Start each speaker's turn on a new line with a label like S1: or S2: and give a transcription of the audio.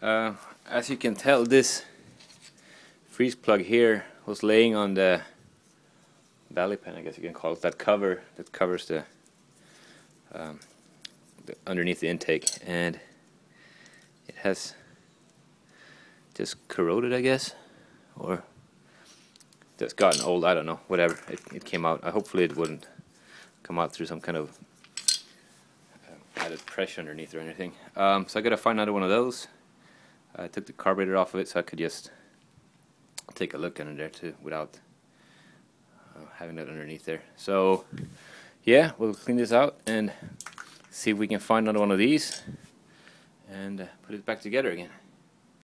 S1: As you can tell, this freeze plug here was laying on the valley pen, I guess you can call it, that cover that covers the underneath the intake, and it has just corroded, I guess, or just gotten old, I don't know, whatever. It came out. Hopefully it wouldn't come out through some kind of added pressure underneath or anything. So I gotta find another one of those. I took the carburetor off of it so I could just take a look under there too without having that underneath there. So yeah, we'll clean this out and see if we can find another one of these and put it back together again.